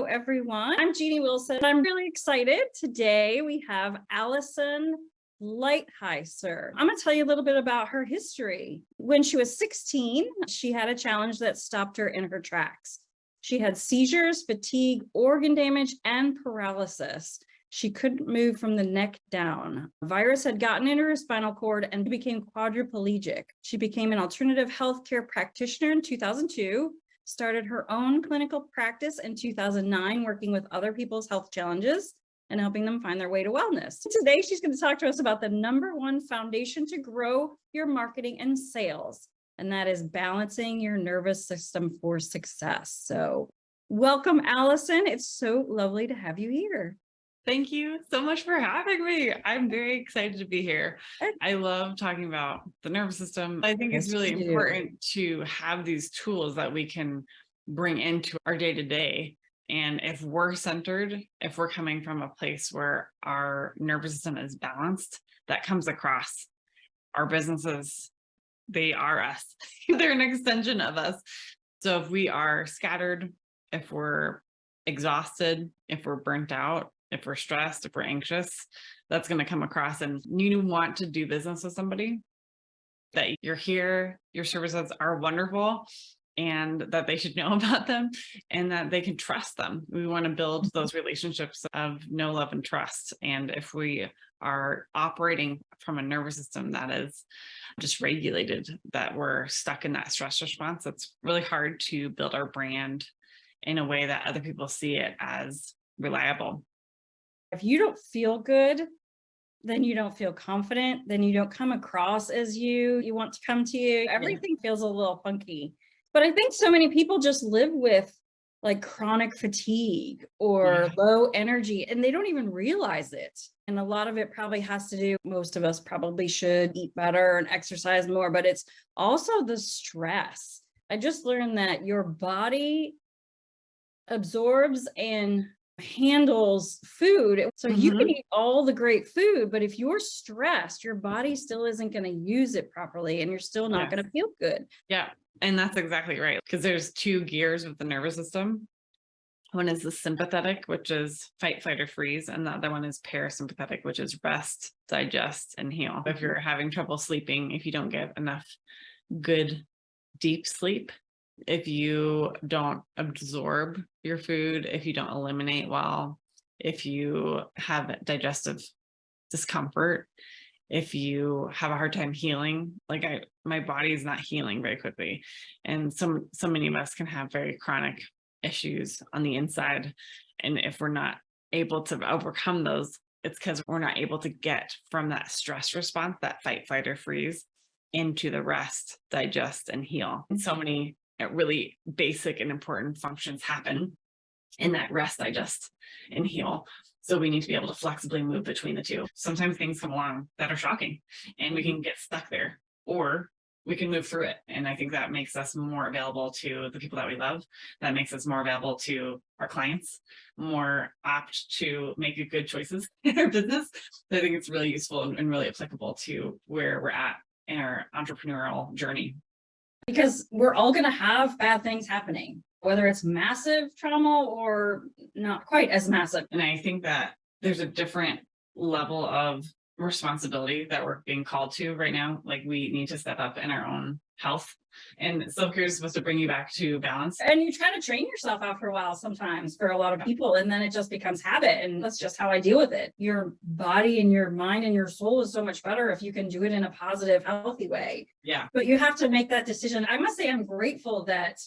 everyone. I'm Jeannie Wilson. I'm really excited. Today we have Allison Lighthizer. I'm going to tell you a little bit about her history. When she was 16, she had a challenge that stopped her in her tracks. She had seizures, fatigue, organ damage, and paralysis. She couldn't move from the neck down. A virus had gotten into her spinal cord and became quadriplegic. She became an alternative healthcare practitioner in 2002, started her own clinical practice in 2009, working with other people's health challenges and helping them find their way to wellness. Today, she's going to talk to us about the #1 foundation to grow your marketing and sales, and that is balancing your nervous system for success. So welcome, Allison. It's so lovely to have you here. Thank you so much for having me. I'm very excited to be here. I love talking about the nervous system. I think it's really important to have these tools that we can bring into our day-to-day. And if we're centered, if we're coming from a place where our nervous system is balanced, that comes across. Our businesses, they are us. They're an extension of us. So if we are scattered, if we're exhausted, if we're burnt out, if we're stressed, if we're anxious, that's going to come across. And you want to do business with somebody that you're here, your services are wonderful, and that they should know about them and that they can trust them. We want to build those relationships of know, love, and trust. And if we are operating from a nervous system that is just regulated, that we're stuck in that stress response, it's really hard to build our brand in a way that other people see it as reliable. If you don't feel good, then you don't feel confident, then you don't come across as you want to come to you. Everything feels a little funky. But I think so many people just live with like chronic fatigue or low energy, and they don't even realize it. And a lot of it probably has to do, most of us probably should eat better and exercise more, but it's also the stress. I just learned that your body absorbs and handles food. So you can eat all the great food, but if you're stressed, your body still isn't going to use it properly and you're still not going to feel good. Yeah. And that's exactly right. Because there's two gears with the nervous system. One is the sympathetic, which is fight, flight, or freeze. And the other one is parasympathetic, which is rest, digest, and heal. If you're having trouble sleeping, if you don't get enough good, deep sleep, if you don't absorb your food, if you don't eliminate well, if you have digestive discomfort, if you have a hard time healing, my body is not healing very quickly. And so many of us can have very chronic issues on the inside. And if we're not able to overcome those, it's because we're not able to get from that stress response, that fight, flight, or freeze, into the rest, digest, and heal. And so many really basic and important functions happen in that rest, digest, and heal. So we need to be able to flexibly move between the two. Sometimes things come along that are shocking and we can get stuck there, or we can move through it. And I think that makes us more available to the people that we love. That makes us more available to our clients, more apt to make good choices in our business. I think it's really useful and really applicable to where we're at in our entrepreneurial journey. Because we're all going to have bad things happening, whether it's massive trauma or not quite as massive. And I think that there's a different level of responsibility that we're being called to right now. Like, we need to step up in our own health, and self-care is supposed to bring you back to balance. And you try to train yourself after a while sometimes for a lot of people, and then it just becomes habit. And that's just how I deal with it. Your body and your mind and your soul is so much better if you can do it in a positive, healthy way. Yeah. But you have to make that decision. I must say I'm grateful that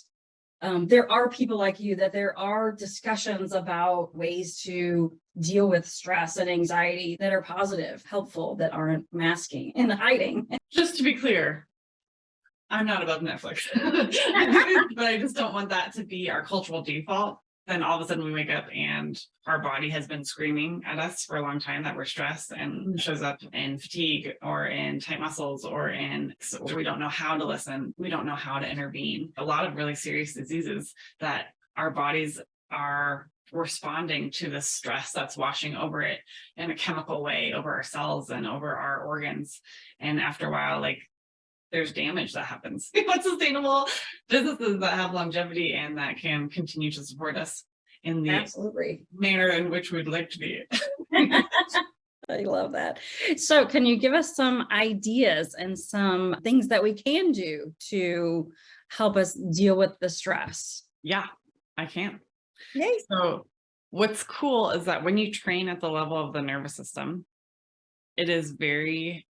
there are people like you, that there are discussions about ways to deal with stress and anxiety that are positive, helpful, that aren't masking and hiding. Just to be clear, I'm not above Netflix, but I just don't want that to be our cultural default. Then all of a sudden we wake up and our body has been screaming at us for a long time that we're stressed, and shows up in fatigue or in tight muscles or we don't know how to listen. We don't know how to intervene. A lot of really serious diseases that our bodies are responding to the stress that's washing over it in a chemical way over our cells and over our organs. And after a while, there's damage that happens. We want sustainable businesses that have longevity and that can continue to support us. in the Absolutely. manner in which we'd like to be. I love that. So can you give us some ideas and some things that we can do to help us deal with the stress? Yeah, I can. Yay. So what's cool is that when you train at the level of the nervous system, it is very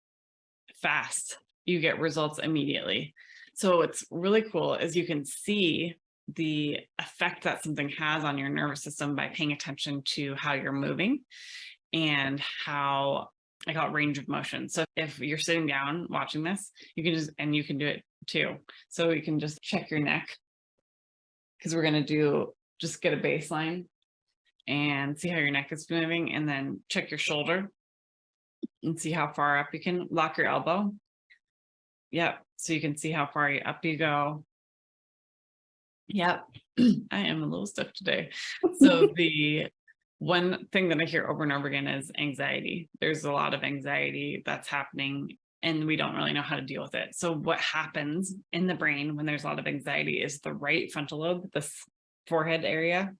fast. You get results immediately. So what's really cool is you can see the effect that something has on your nervous system by paying attention to how you're moving and how I call it range of motion. So if you're sitting down watching this, you can just, and you can do it too. So you can just check your neck, because we're going to just get a baseline and see how your neck is moving, and then check your shoulder and see how far up you can lock your elbow. Yep. So you can see how far up you go. Yep. I am a little stiff today. So the one thing that I hear over and over again is anxiety. There's a lot of anxiety that's happening and we don't really know how to deal with it. So what happens in the brain when there's a lot of anxiety is the right frontal lobe, this forehead area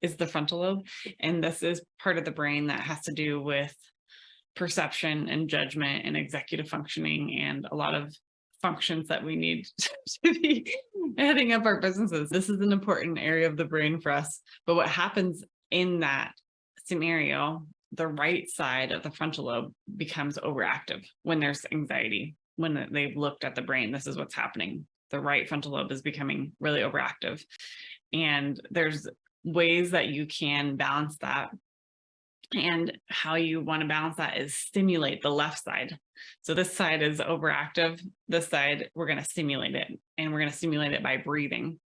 is the frontal lobe. And this is part of the brain that has to do with perception and judgment and executive functioning and a lot of functions that we need to be heading up our businesses. This is an important area of the brain for us. But what happens in that scenario, the right side of the frontal lobe becomes overactive when there's anxiety. When they've looked at the brain, this is what's happening. The right frontal lobe is becoming really overactive. And there's ways that you can balance that. And how you want to balance that is stimulate the left side. So this side is overactive. This side, we're going to stimulate it, and we're going to stimulate it by breathing.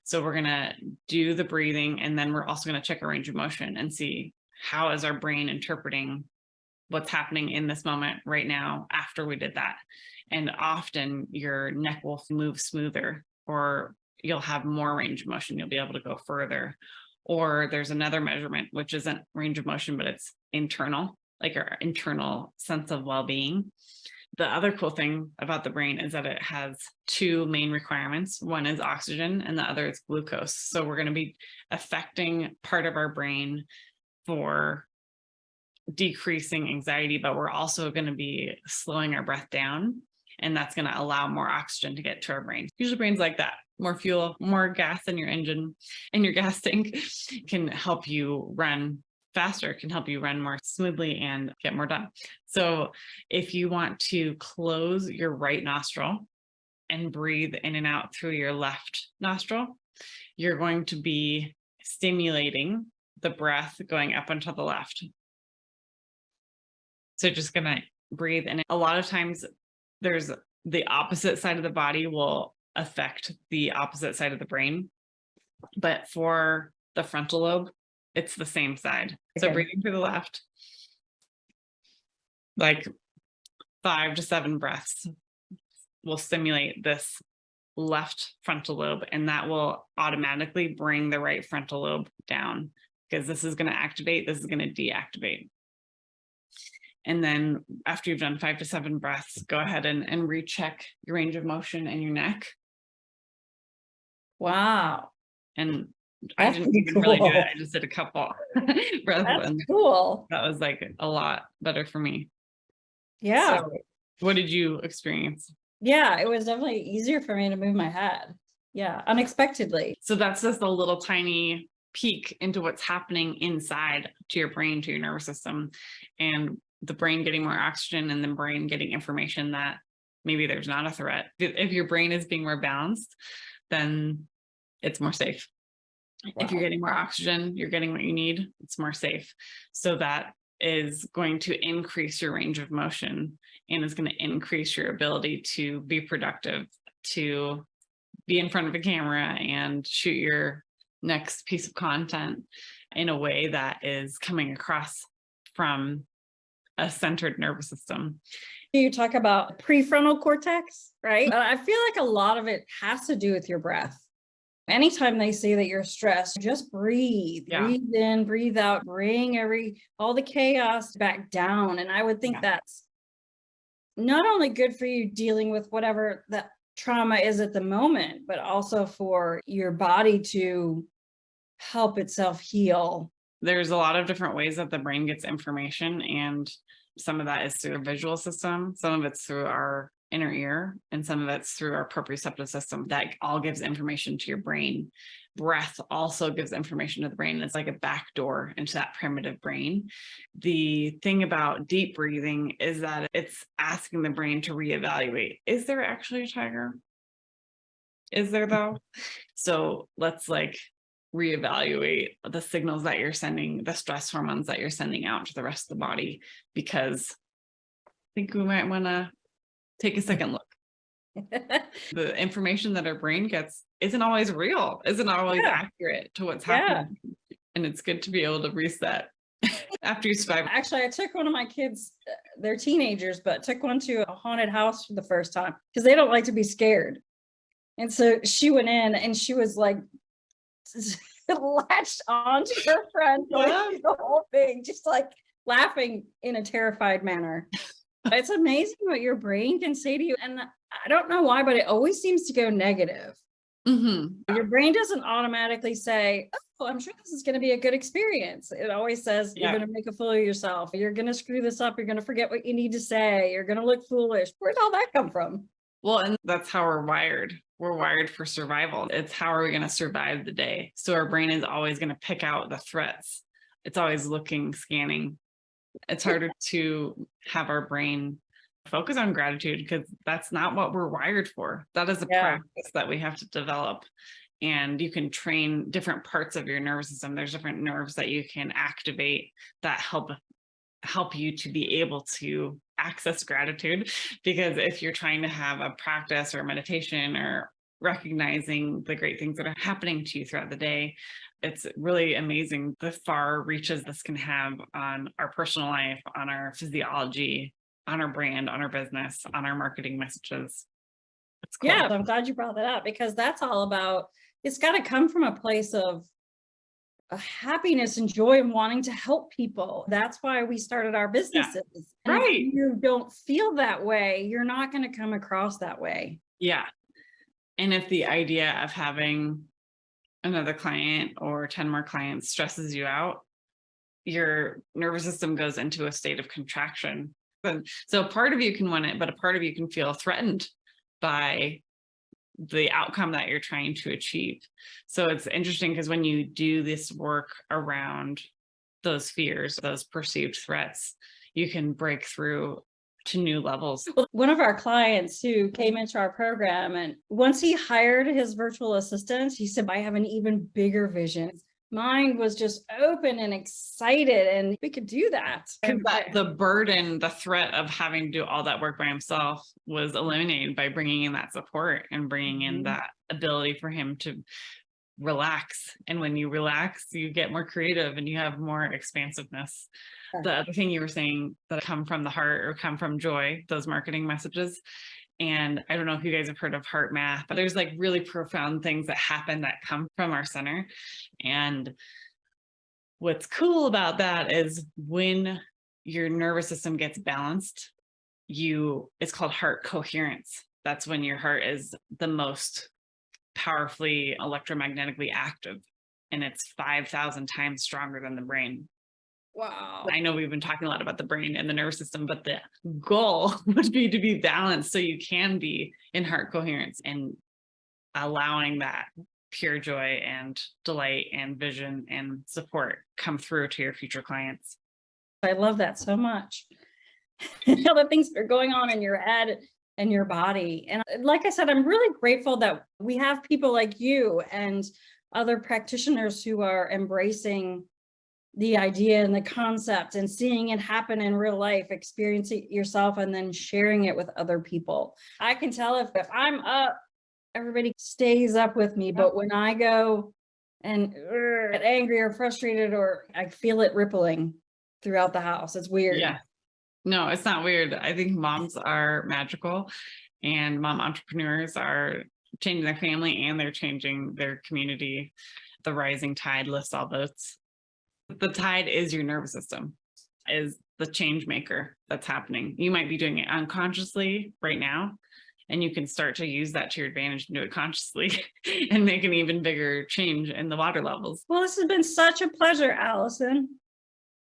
So we're going to do the breathing, and then we're also going to check our range of motion and see how is our brain interpreting what's happening in this moment right now after we did that. And often your neck will move smoother, or you'll have more range of motion. You'll be able to go further. Or there's another measurement, which isn't range of motion, but it's internal, like our internal sense of well-being. The other cool thing about the brain is that it has two main requirements. One is oxygen and the other is glucose. So we're going to be affecting part of our brain for decreasing anxiety, but we're also going to be slowing our breath down. And that's going to allow more oxygen to get to our brain. Usually brains like that. More fuel, more gas in your engine, and your gas tank can help you run faster, can help you run more smoothly and get more done. So if you want to close your right nostril and breathe in and out through your left nostril, you're going to be stimulating the breath going up into the left. So just gonna breathe. And a lot of times there's the opposite side of the body will affect the opposite side of the brain. But for the frontal lobe, it's the same side. Okay. So breathing through the left, like 5 to 7 breaths will stimulate this left frontal lobe, and that will automatically bring the right frontal lobe down, because this is going to activate, this is going to deactivate. And then after you've done 5 to 7 breaths, go ahead and recheck your range of motion in your neck. Wow. And I didn't even really do it. I just did a couple breaths. That's cool. That was like a lot better for me. Yeah. So what did you experience? Yeah, it was definitely easier for me to move my head. Yeah, unexpectedly. So that's just a little tiny peek into what's happening inside to your brain, to your nervous system, and the brain getting more oxygen and the brain getting information that maybe there's not a threat. If your brain is being more balanced, then it's more safe. Wow. If you're getting more oxygen, you're getting what you need, it's more safe. So that is going to increase your range of motion and is going to increase your ability to be productive, to be in front of a camera and shoot your next piece of content in a way that is coming across from a centered nervous system. You talk about prefrontal cortex, right? I feel like a lot of it has to do with your breath. Anytime they say that you're stressed, just breathe, breathe in, breathe out, bring all the chaos back down. And I would think that's not only good for you dealing with whatever that trauma is at the moment, but also for your body to help itself heal? There's a lot of different ways that the brain gets information, and some of that is through the visual system, some of it's through our inner ear, and some of it's through our proprioceptive system. That all gives information to your brain. Breath also gives information to the brain. It's like a back door into that primitive brain. The thing about deep breathing is that it's asking the brain to reevaluate. Is there actually a tiger? Is there though? So let's like reevaluate the signals that you're sending, the stress hormones that you're sending out to the rest of the body, because I think we might want to take a second look. The information that our brain gets isn't always real, isn't always Yeah. accurate to what's Yeah. happening. And it's good to be able to reset after you survive. Actually, I took one of my kids, they're teenagers, but took one to a haunted house for the first time because they don't like to be scared. And so she went in and she was like latched onto her friend going through the whole thing, just like laughing in a terrified manner. It's amazing what your brain can say to you. And I don't know why, but it always seems to go negative. Your brain doesn't automatically say, oh, I'm sure this is going to be a good experience. It always says, you're going to make a fool of yourself. You're going to screw this up. You're going to forget what you need to say. You're going to look foolish. Where'd all that come from? Well, and that's how we're wired. We're wired for survival. It's how are we going to survive the day? So our brain is always going to pick out the threats. It's always looking, scanning. It's harder to have our brain focus on gratitude because that's not what we're wired for. That is a practice that we have to develop. And you can train different parts of your nervous system. There's different nerves that you can activate that help you to be able to access gratitude. Because if you're trying to have a practice or meditation or recognizing the great things that are happening to you throughout the day, it's really amazing the far reaches this can have on our personal life, on our physiology, on our brand, on our business, on our marketing messages. It's cool. Yeah, I'm glad you brought that up because that's all about, it's got to come from a place of happiness and joy and wanting to help people. That's why we started our businesses. And Right. if you don't feel that way, you're not going to come across that way. Yeah. And if the idea of having another client or 10 more clients stresses you out, your nervous system goes into a state of contraction. So part of you can want it, but a part of you can feel threatened by the outcome that you're trying to achieve. So it's interesting because when you do this work around those fears, those perceived threats, you can break through to new levels. One of our clients who came into our program, and once he hired his virtual assistant, he said, I have an even bigger vision. Mind was just open and excited, and we could do that. The burden, the threat of having to do all that work by himself was eliminated by bringing in that support and bringing in that ability for him to relax. And when you relax, you get more creative and you have more expansiveness. The other thing you were saying that come from the heart or come from joy, those marketing messages. And I don't know if you guys have heard of heart math, but there's like really profound things that happen that come from our center. And what's cool about that is when your nervous system gets balanced, it's called heart coherence. That's when your heart is the most powerfully electromagnetically active, and it's 5,000 times stronger than the brain. Wow. I know we've been talking a lot about the brain and the nervous system, but the goal would be to be balanced so you can be in heart coherence and allowing that pure joy and delight and vision and support come through to your future clients. I love that so much. All the things that are going on in your head and your body. And like I said, I'm really grateful that we have people like you and other practitioners who are embracing the idea and the concept and seeing it happen in real life, experiencing it yourself, and then sharing it with other people. I can tell if I'm up, everybody stays up with me. But when I go and get angry or frustrated, or I feel it rippling throughout the house, it's weird. Yeah. No, it's not weird. I think moms are magical, and mom entrepreneurs are changing their family and they're changing their community. The rising tide lifts all boats. The tide is your nervous system, is the change maker that's happening. You might be doing it unconsciously right now, and you can start to use that to your advantage and do it consciously and make an even bigger change in the water levels. Well, this has been such a pleasure, Allison.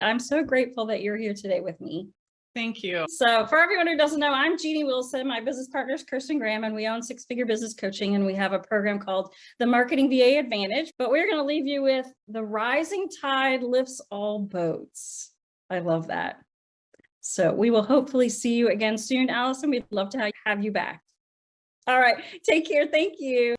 I'm so grateful that you're here today with me. Thank you. So for everyone who doesn't know, I'm Jeannie Wilson. My business partner is Kirsten Graham, and we own Six Figure Business Coaching, and we have a program called the Marketing VA Advantage. But we're going to leave you with the rising tide lifts all boats. I love that. So we will hopefully see you again soon, Allison. We'd love to have you back. All right. Take care. Thank you.